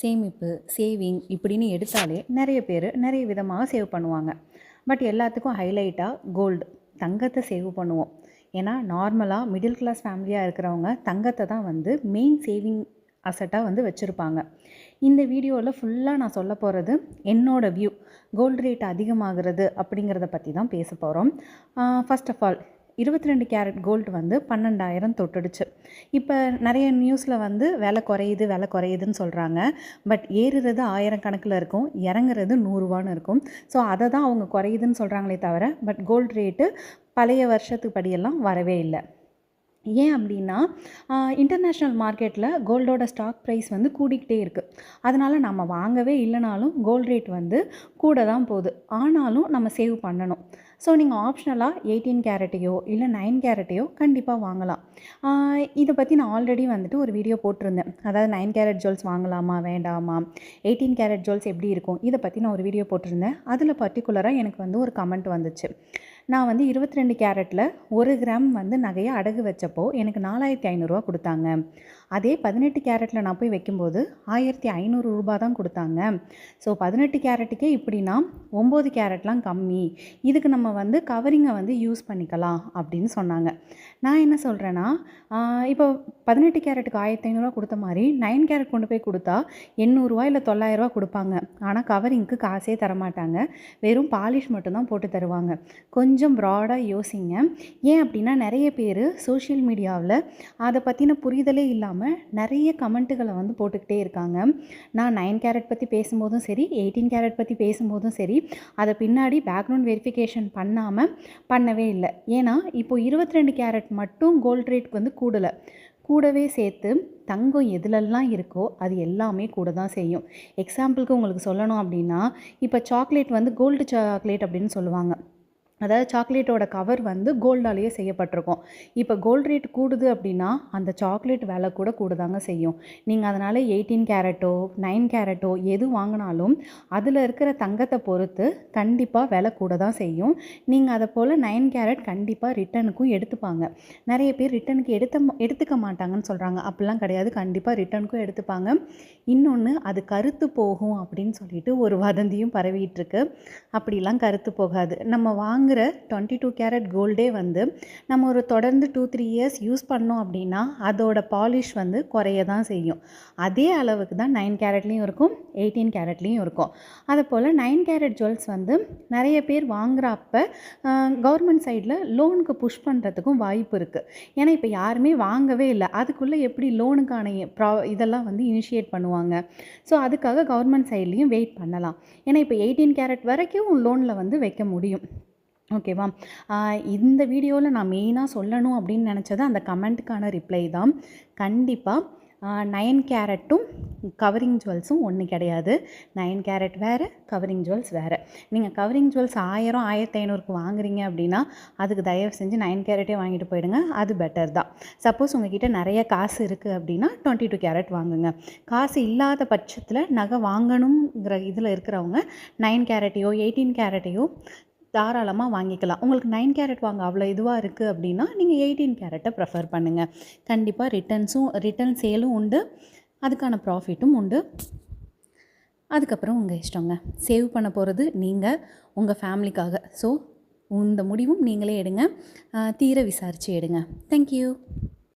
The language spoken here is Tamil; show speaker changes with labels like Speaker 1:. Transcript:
Speaker 1: சேமிப்பு, சேவிங் இப்படின்னு எடுத்தாலே நிறைய பேர் நிறைய விதமாக சேவ் பண்ணுவாங்க. பட் எல்லாத்துக்கும் ஹைலைட்டாக கோல்டு, தங்கத்தை சேவ் பண்ணுவோம். ஏன்னா நார்மலாக மிடில் கிளாஸ் ஃபேமிலியாக இருக்கிறவங்க தங்கத்தை தான் வந்து மெயின் சேவிங் அசட்டாக வந்து வச்சுருப்பாங்க. இந்த வீடியோவில் ஃபுல்லாக நான் சொல்ல போகிறது என்னோடய வியூ. கோல்டு ரேட் அதிகமாகிறது அப்படிங்கிறத பற்றி தான் பேச போகிறோம். First of all 22 carat gold வந்து 12,000 தொட்டுடுச்சு. இப்போ நிறைய நியூஸில் வந்து விலை குறையுதுன்னு சொல்கிறாங்க. பட் ஏறுறது 1000 கணக்கில் இருக்கும், இறங்குறது 100 இருக்கும். ஸோ அதை தான் அவங்க குறையுதுன்னு சொல்கிறாங்களே தவிர பட் கோல்டு ரேட்டு பழைய வருஷத்துக்கு படியெல்லாம் வரவே இல்லை. ஏன் அப்படின்னா இன்டர்நேஷ்னல் மார்க்கெட்டில் கோல்டோட ஸ்டாக் ப்ரைஸ் வந்து கூடிக்கிட்டே இருக்குது. அதனால் நம்ம வாங்கவே இல்லைனாலும் கோல்டு ரேட் வந்து கூட தான் போகுது. ஆனாலும் நம்ம சேவ் பண்ணணும். ஸோ நீங்கள் ஆப்ஷனலாக 18 கேரட்டையோ இல்லை 9 கேரட்டையோ கண்டிப்பாக வாங்கலாம். இதை பற்றி நான் ஆல்ரெடி வந்துட்டு ஒரு வீடியோ போட்டிருந்தேன். அதாவது 9 கேரட் ஜுவல்ஸ் வாங்கலாமா வேண்டாமா, 18 கேரட் ஜுவல்ஸ் எப்படி இருக்கும், இதை பற்றி நான் ஒரு வீடியோ போட்டிருந்தேன். அதில் பர்டிகுலராக எனக்கு வந்து ஒரு கமெண்ட் வந்துச்சு. நான் வந்து 22 கேரட்டில் 1 கிராம் வந்து நகையை அடகு வச்சப்போ எனக்கு 4500 கொடுத்தாங்க. அதே 18 கேரட்டில் நான் போய் வைக்கும்போது 1500 தான் கொடுத்தாங்க. ஸோ 18 கேரட்டுக்கே இப்படின்னா 9 கேரட்லாம் கம்மி, இதுக்கு நம்ம வந்து கவரிங்கை வந்து யூஸ் பண்ணிக்கலாம் அப்படின்னு சொன்னாங்க. நான் என்ன சொல்கிறேன்னா, இப்போ 18 கேரட்டுக்கு 1500 கொடுத்த மாதிரி 9 கேரட் கொண்டு போய் கொடுத்தா 800 இல்லை 900 கொடுப்பாங்க. ஆனால் கவரிங்க்கு காசே தரமாட்டாங்க, வெறும் பாலிஷ் மட்டும்தான் போட்டு தருவாங்க. கொஞ்சம் ப்ராடாக யோசிங்க. ஏன் அப்படின்னா நிறைய பேர் சோஷியல் மீடியாவில் அதை பற்றின புரிதலே இல்லாமல் நிறைய கமெண்ட்டுகளை வந்து போட்டுக்கிட்டே இருக்காங்க. நான் 9 கேரட் பற்றி பேசும்போதும் சரி, 18 கேரட் பற்றி பேசும்போதும் சரி, அதை பின்னாடி பேக்ரவுண்ட் வெரிஃபிகேஷன் பண்ணவே இல்லை. ஏன்னா இப்போது 22 கேரட் மட்டும் கோல்டு ரேட்க்கு வந்து கூடவே சேர்த்து தங்கம் எதுலெல்லாம் இருக்கோ அது எல்லாமே கூட தான் செய்யும். எக்ஸாம்பிளுக்கு உங்களுக்கு சொல்லணும் அப்படின்னா, இப்போ சாக்லேட் வந்து கோல்டு சாக்லேட் அப்படின்னு சொல்லுவாங்க. அதாவது சாக்லேட்டோட கவர் வந்து கோல்டாலேயே செய்யப்பட்டிருக்கும். இப்போ கோல்டு ரேட் கூடுது அப்படின்னா அந்த சாக்லேட் விலை கூட தாங்க செய்யும். நீங்கள் அதனால் 18 கேரட்டோ 9 கேரட்டோ எது வாங்கினாலும் அதில் இருக்கிற தங்கத்தை பொறுத்து கண்டிப்பாக விலை கூட தான் செய்யும். நீங்கள் அதை போல் 9 கேரட் கண்டிப்பாக ரிட்டனுக்கும் எடுத்துப்பாங்க. நிறைய பேர் ரிட்டனுக்கு எடுத்துக்க மாட்டாங்கன்னு சொல்கிறாங்க. அப்படிலாம் கிடையாது, கண்டிப்பாக ரிட்டனுக்கும் எடுத்துப்பாங்க. இன்னொன்று, அது கருத்து போகும் அப்படின்னு சொல்லிட்டு ஒரு வதந்தியும் பரவிட்டுருக்கு. அப்படிலாம் கருத்து போகாது. நம்ம வாங்குகிற 22 கேரட் கோல்டே வந்து நம்ம ஒரு தொடர்ந்து 2-3 இயர்ஸ் யூஸ் பண்ணோம் அப்படின்னா அதோட பாலிஷ் வந்து குறைய தான் செய்யும். அதே அளவுக்கு தான் 9 கேரட்லேயும் இருக்கும், 18 கேரட்லேயும் இருக்கும். அதை போல் 9 கேரட் ஜுவல்ஸ் வந்து நிறைய பேர் வாங்குகிறப்ப கவர்மெண்ட் சைடில் லோனுக்கு புஷ் பண்ணுறதுக்கும் வாய்ப்பு இருக்குது. ஏன்னா இப்போ யாருமே வாங்கவே இல்லை, அதுக்குள்ளே எப்படி லோனுக்கான இதெல்லாம் வந்து இனிஷியேட் பண்ணுவாங்க. ஸோ அதுக்காக கவர்மெண்ட் சைட்லேயும் வெயிட் பண்ணலாம். ஏன்னா இப்போ 18 கேரட் வரைக்கும் லோனில் வந்து வைக்க முடியும். ஓகேவா? இந்த வீடியோவில் நான் மெயினாக சொல்லணும் அப்படின்னு நினச்சது அந்த கமெண்ட்டுக்கான ரிப்ளை தான். கண்டிப்பாக 9 கேரட்டும் கவரிங் ஜுவல்ஸும் ஒன்று கிடையாது. 9 கேரட் வேறு, கவரிங் ஜுவல்ஸ் வேறு. நீங்கள் கவரிங் ஜுவல்ஸ் 1000 1500க்கு வாங்குறீங்க அப்படின்னா அதுக்கு தயவு செஞ்சு 9 கேரட்டே வாங்கிட்டு போயிடுங்க, அது பெட்டர் தான். சப்போஸ் உங்ககிட்ட நிறைய காசு இருக்குது அப்படின்னா 22 கேரட் வாங்குங்க. காசு இல்லாத பட்சத்தில் நகை வாங்கணுங்கிற இதில் இருக்கிறவங்க 9 கேரட்டையோ 18 கேரட்டையோ தாராளமாக வாங்கிக்கலாம். உங்களுக்கு 9 கேரட் வாங்க அவ்வளோ இதுவாக இருக்குது அப்படின்னா நீங்கள் 18 கேரட்டை ப்ரிஃபர் பண்ணுங்கள். கண்டிப்பாக ரிட்டர்ன் சேலும் உண்டு, அதுக்கான ப்ராஃபிட்டும் உண்டு. அதுக்கப்புறம் உங்கள் இஷ்டங்க. சேவ் பண்ண போகிறது நீங்கள் உங்கள் ஃபேமிலிக்காக. ஸோ இந்த முடிவும் நீங்களே எடுங்க, தீர விசாரித்து எடுங்க. தேங்க்யூ.